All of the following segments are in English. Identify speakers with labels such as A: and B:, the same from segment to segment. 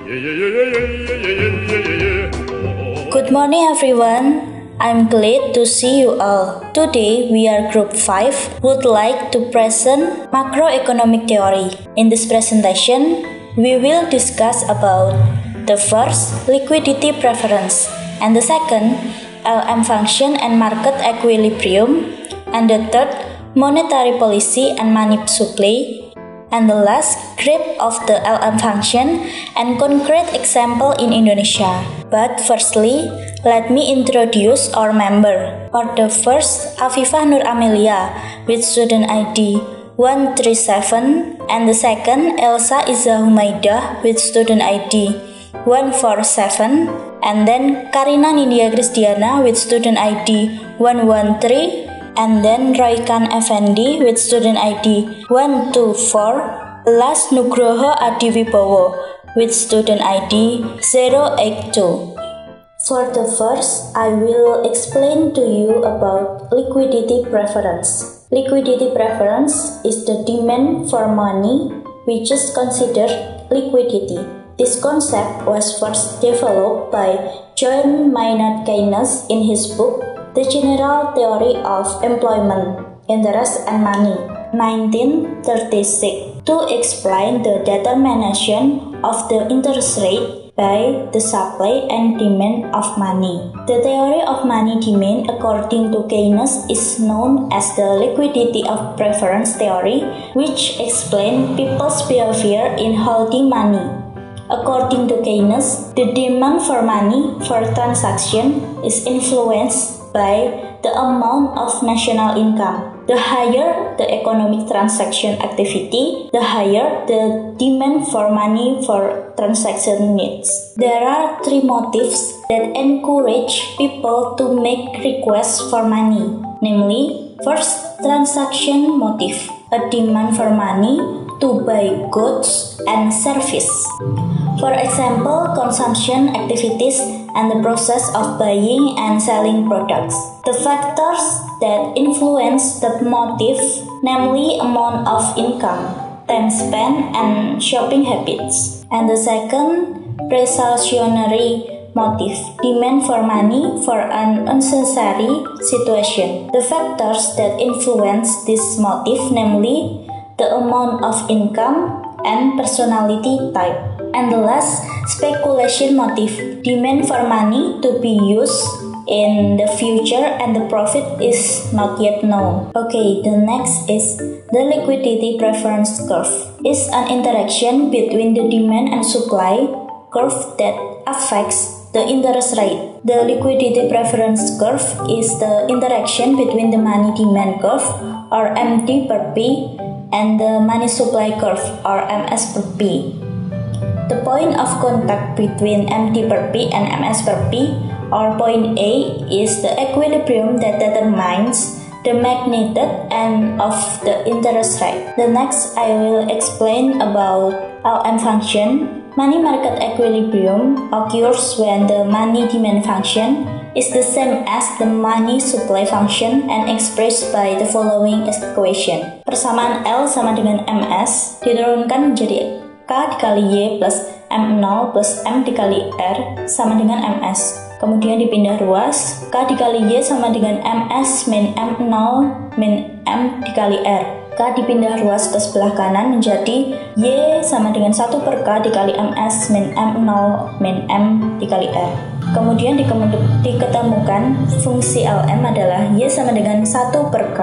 A: Good morning everyone. I'm glad to see you all. Today we are group 5 would like to present macroeconomic theory. In this presentation, we will discuss about the first liquidity preference and the second LM function and market equilibrium and the third monetary policy and money supply and the last grip of the LM function and concrete example in Indonesia. But firstly, let me introduce our member. For the first, Afifah Nur Amelia with student ID 137 and the second, Elsa Iza Humaidah with student ID 147 and then Karina Nindya Kristiana with student ID 113 and then Roykan Effendi with student ID 124, last Nugroho Adiwibowo with student ID 082. For the first, I will explain to you about liquidity preference. Liquidity preference is the demand for money which is considered liquidity. This concept was first developed by John Maynard Keynes in his book The General Theory of Employment, Interest and Money, 1936, to explain the determination of the interest rate by the supply and demand of money. The theory of money demand according to Keynes is known as the liquidity of preference theory, which explains people's behavior in holding money. According to Keynes, the demand for money for transaction is influenced by the amount of national income. The higher the economic transaction activity, the higher the demand for money for transaction needs. There are three motives that encourage people to make requests for money, namely, first, transaction motive, a demand for money to buy goods and service. For example, consumption activities and the process of buying and selling products. The factors that influence the motive, namely amount of income, time spent, and shopping habits. And the second, precautionary motive, demand for money for an unnecessary situation. The factors that influence this motive, namely the amount of income and personality type. And the last, speculation motive, demand for money to be used in the future and the profit is not yet known. Okay, the next is the liquidity preference curve. It's an interaction between the demand and supply curve that affects the interest rate. The liquidity preference curve is the interaction between the money demand curve or MD per P and the money supply curve or MS per P. The point of contact between MD per P and MS per P or point A is the equilibrium that determines the magnitude and of the interest rate. The next I will explain about LM function. Money market equilibrium occurs when the money demand function is the same as the money supply function and expressed by the following equation. Persamaan L sama dengan MS diturunkan menjadi K dikali Y plus M0 plus M dikali R sama dengan MS. Kemudian dipindah ruas, K dikali Y sama dengan MS min M0 min M dikali R. K dipindah ruas ke sebelah kanan menjadi Y sama dengan 1 per K dikali MS min M0 min M dikali R. Kemudian diketemukan fungsi LM adalah Y sama dengan 1 per K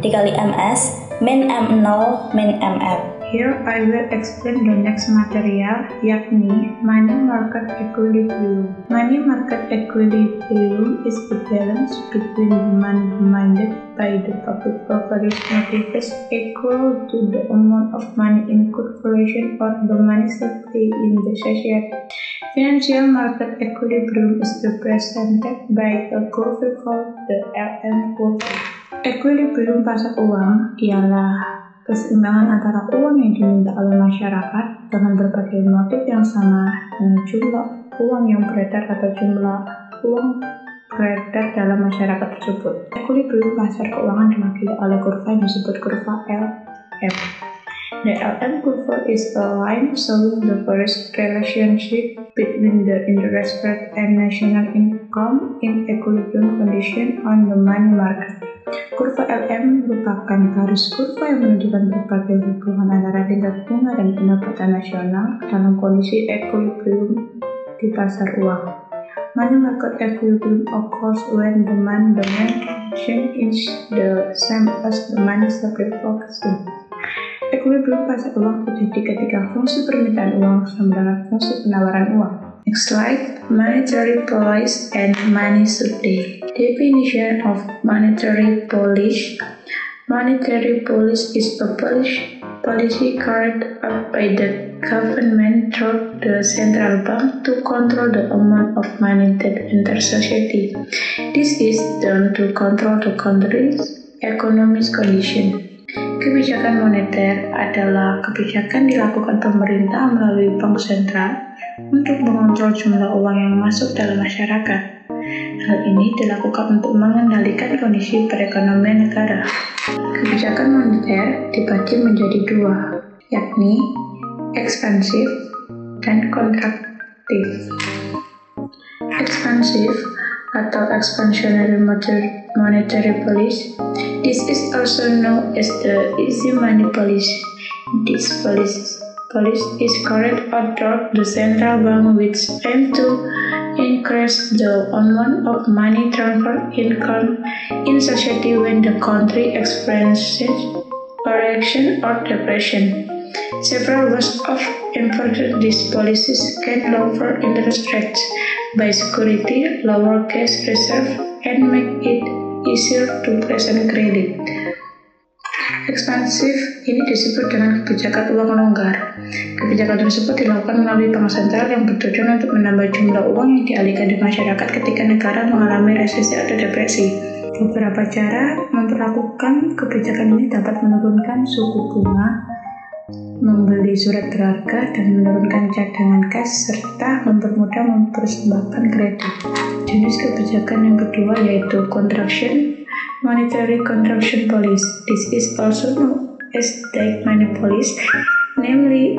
A: dikali MS min M0 min MR.
B: Here I will explain the next material, yakni money market equilibrium. Money market equilibrium is the balance between demand demanded by the public for various motives equal to the amount of money in circulation or the money supply in the society. Financial market equilibrium is represented by a curve called the LM curve. Equilibrium pasar uang ialah keseimbangan antara uang yang diminta oleh masyarakat dengan berbagai motif yang sama dengan jumlah uang yang beredar atau jumlah uang beredar dalam masyarakat tersebut. Equilibrium pasar keuangan diwakili oleh kurva yang disebut kurva LM. The LM curve is a line showing the various relationship between the interest rate and national income in equilibrium condition on the money market. Kurva LM merupakan garis kurva yang menunjukkan berbagai hubungan antara tingkat bunga dan pendapatan nasional dalam kondisi equilibrium di pasar uang. Money market equilibrium occurs when the money donation is the same as the money supply function. Equilibrium pasar uang terjadi ketika fungsi permintaan uang sama dengan fungsi penawaran uang. Next slide, monetary policy and money supply. Definition of monetary policy. Monetary policy is a policy carried out by the government through the central bank to control the amount of money that enters society. This is done to control the country's economic condition. Kebijakan moneter adalah kebijakan dilakukan pemerintah melalui bank sentral untuk mengontrol jumlah uang yang masuk dalam masyarakat. Hal ini dilakukan untuk mengendalikan kondisi perekonomian negara. Kebijakan moneter dibagi menjadi dua, yakni ekspansif dan kontraktif. Ekspansif atau expansionary monetary policy. This is also known as the easy money policy. This policy is carried out through the central bank, which aim to increase the amount of money transfer income in society when the country experiences a recession or depression. Several ways of implementing these policies can lower interest rates, buy security, lower cash reserve, and make it easier to present credit. Ekspansif ini disebut dengan kebijakan uang longgar. Kebijakan tersebut dilakukan melalui bank sentral yang bertujuan untuk menambah jumlah uang yang dialihkan di masyarakat ketika negara mengalami resesi atau depresi. Beberapa cara memperlakukan kebijakan ini dapat menurunkan suku bunga, membeli surat berharga, dan menurunkan cadangan kas, serta mempermudah mempersembahkan kredit. Jenis kebijakan yang kedua yaitu monetary contraction policy. This is also known as tight money policy, namely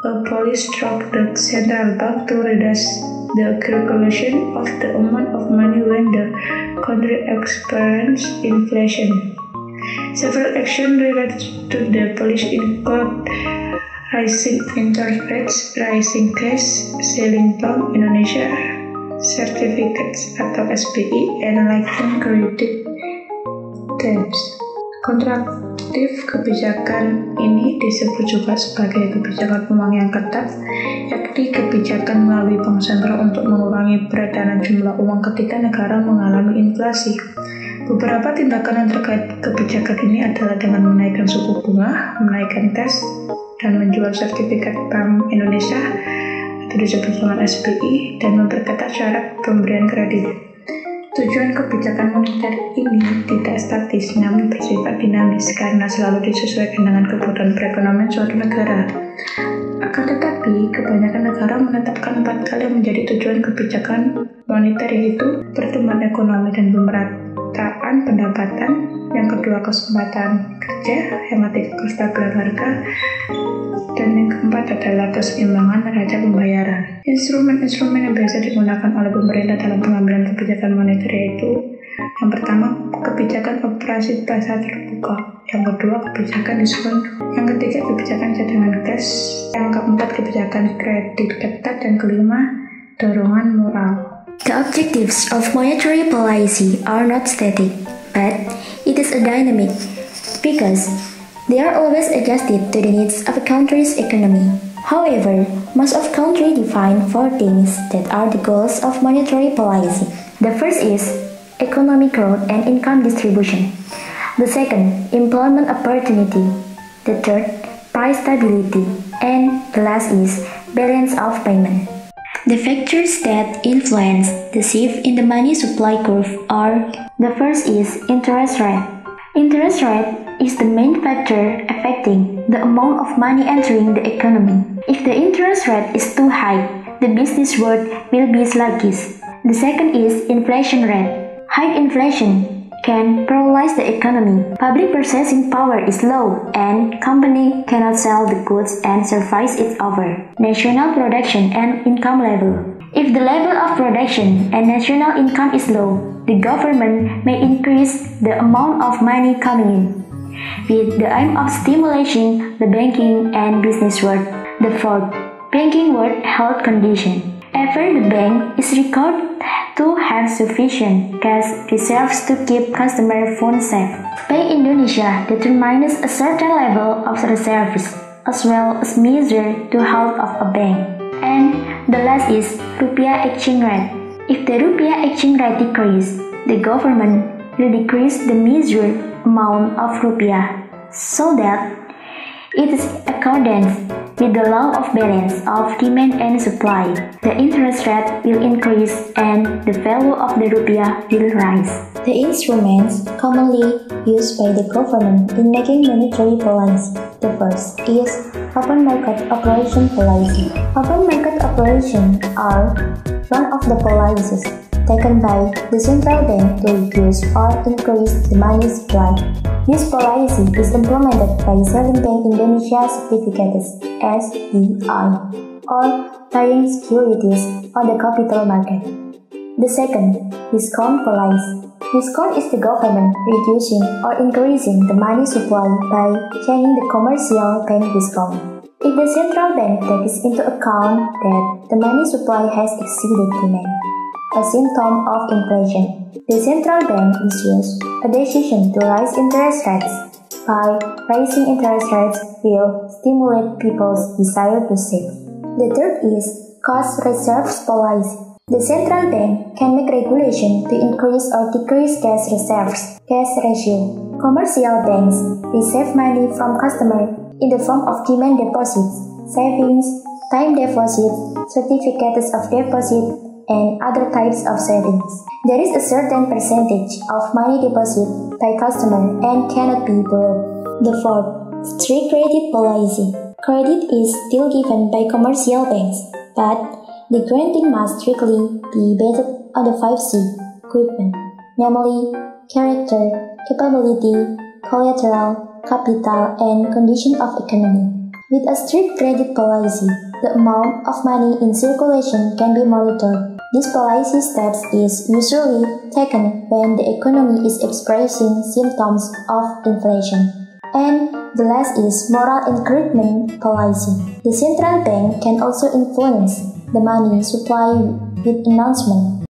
B: a policy through the central bank to reduce the circulation of the amount of money when the country experiences inflation. Several actions related to the policy include rising interest rates, rising cash, selling Bank Indonesia certificates atau SBI, and lightening credit terms. Kontraktif kebijakan ini disebut juga sebagai kebijakan uang yang ketat, yakni kebijakan melalui bank sentral untuk mengurangi peredaran jumlah uang ketika negara mengalami inflasi. Beberapa tindakan yang terkait kebijakan ini adalah dengan menaikkan suku bunga, menaikkan cash, dan menjual sertifikat Bank Indonesia atau disebut dengan SBI, dan memperketat syarat pemberian kredit. Tujuan kebijakan moneter ini tidak statis, namun bersifat dinamis karena selalu disesuaikan dengan kebutuhan perekonomian suatu negara. Akan tetapi, kebanyakan negara menetapkan 4 hal yang menjadi tujuan kebijakan moneter, yaitu pertumbuhan ekonomi dan pemerataan pendapatan, yang kedua kesempatan kerja, yang ketiga kestabilan harga, dan yang keempat adalah keseimbangan neraca pembayaran. Instrumen-instrumen yang biasa digunakan oleh pemerintah dalam pengambilan kebijakan moneter yaitu yang pertama, kebijakan operasi pasar terbuka, yang kedua, kebijakan diskon, yang ketiga, kebijakan cadangan cash, yang keempat, kebijakan kredit ketat, dan kelima, dorongan moral.
C: The objectives of monetary policy are not static, but it is a dynamic because they are always adjusted to the needs of a country's economy. However, most of countries define 4 things that are the goals of monetary policy. The first is economic growth and income distribution. The second, employment opportunity. The third, price stability. And the last is balance of payment. The factors that influence the shift in the money supply curve are: the first is interest rate. Interest rate is the main factor affecting the amount of money entering the economy. If the interest rate is too high, the business world will be sluggish. The second is inflation rate. High inflation can paralyze the economy. Public purchasing power is low, and company cannot sell the goods and service it over national production and income level. If the level of production and national income is low, the government may increase the amount of money coming in, with the aim of stimulating the banking and business world. The fourth, banking world health condition. Ever the bank is required to have sufficient cash reserves to keep customer funds safe. Bank Indonesia determines a certain level of reserves as well as measure to health of a bank. And the last is rupiah exchange rate. If the rupiah exchange rate decrease, the government will decrease the measured amount of rupiah so that it is accordance with the law of balance of demand and supply. The interest rate will increase and the value of the rupiah will rise.
A: The instruments commonly used by the government in making monetary policy. The first is open market operation policy. Open market operation are one of the policies taken by the central bank to reduce or increase the money supply. This policy is implemented by selling Bank Indonesia Certificates (SBI) or buying securities on the capital market. The second, discount policy. Discount is the government reducing or increasing the money supply by changing the commercial bank discount. If the central bank takes into account that the money supply has exceeded demand, a symptom of inflation, the central bank issues a decision to raise interest rates. By raising interest rates will stimulate people's desire to save. The third is cash reserves policy. The central bank can make regulation to increase or decrease cash reserves, cash ratio. Commercial banks receive money from customers in the form of demand deposits, savings, time deposits, certificates of deposit, and other types of savings. There is a certain percentage of money deposited by customer and cannot be borrowed. The fourth, strict credit policy. Credit is still given by commercial banks, but the granting must strictly be based on the 5C equipment, namely character, capability, collateral, capital, and condition of economy. With a strict credit policy, the amount of money in circulation can be monitored. This policy steps is usually taken when the economy is expressing symptoms of inflation. And the last is moral encouragement policy. The central bank can also influence the money supply with announcement.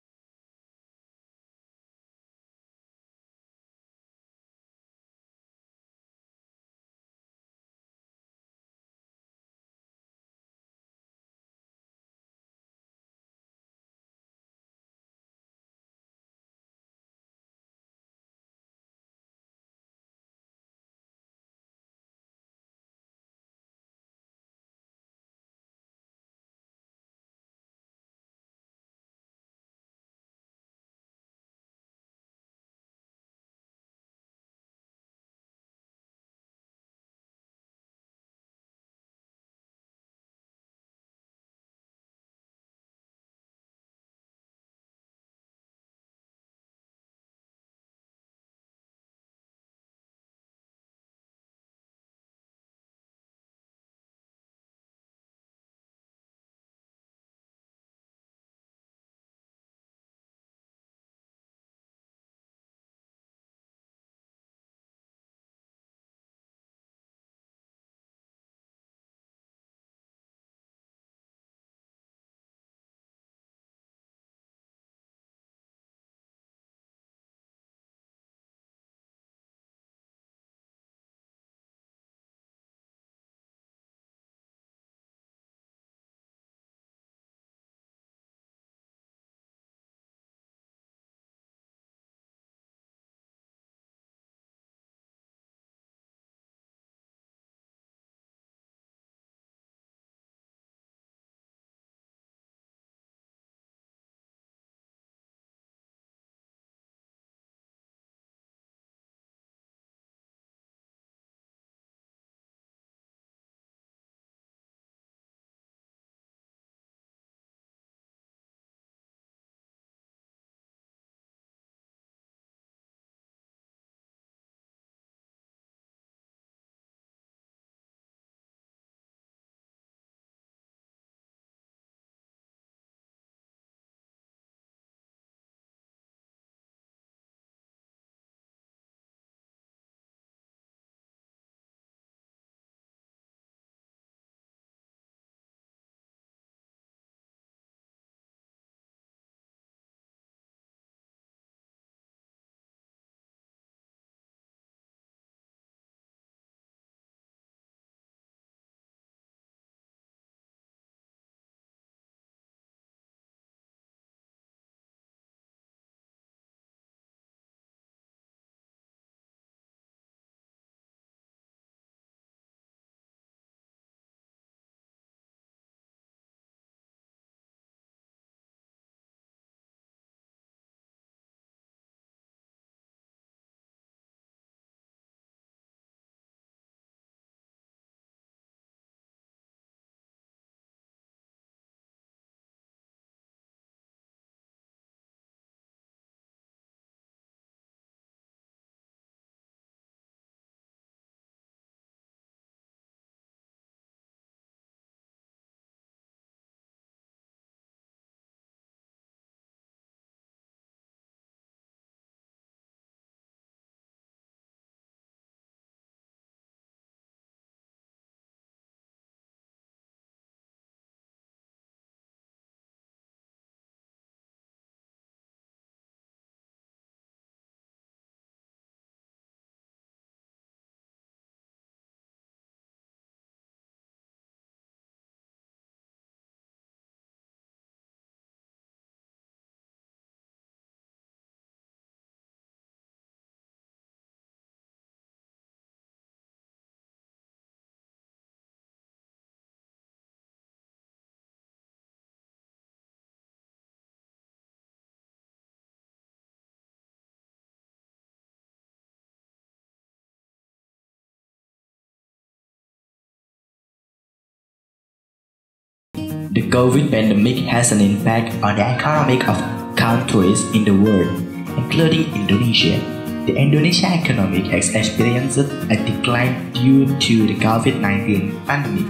D: The COVID pandemic has an impact on the economy of countries in the world, including Indonesia. The Indonesian economy has experienced a decline due to the COVID-19 pandemic.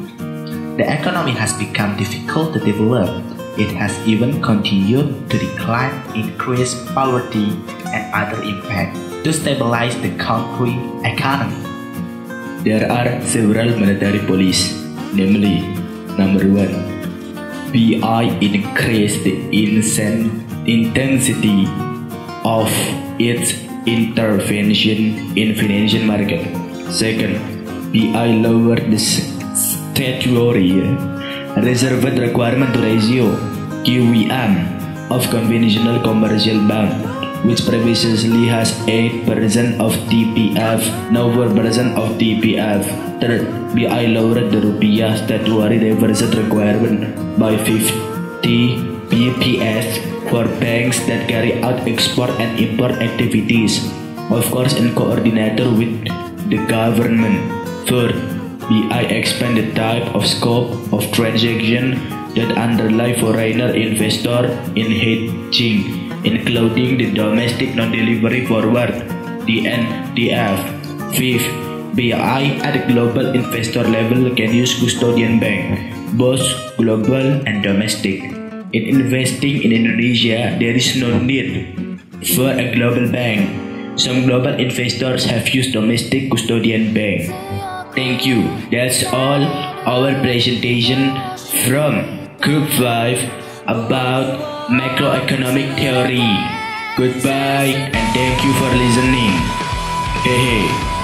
D: The economy has become difficult to develop. It has even continued to decline, increase poverty, and other impacts to stabilize the country economy. There are several monetary policies, namely, number 1, BI increased the intensity of its intervention in financial market. Second, BI lowered the statutory reserve requirement to ratio QVM of conventional commercial bank, which previously has 8% of TPF, now 4% of TPF. Third, BI lowered the rupiah statutory reverse requirement by 50 bps for banks that carry out export and import activities, of course in coordinator with the government. Fourth, BI expand the type of scope of transaction that underlie foreigner investor in hedging, including the domestic non-delivery forward, DNDF. Fifth, BI at the global investor level can use custodian bank, both global and domestic. In investing in Indonesia, there is no need for a global bank. Some global investors have used domestic custodian bank. Thank you. That's all our presentation from Group 5 about macroeconomic theory. Goodbye and thank you for listening. Hey.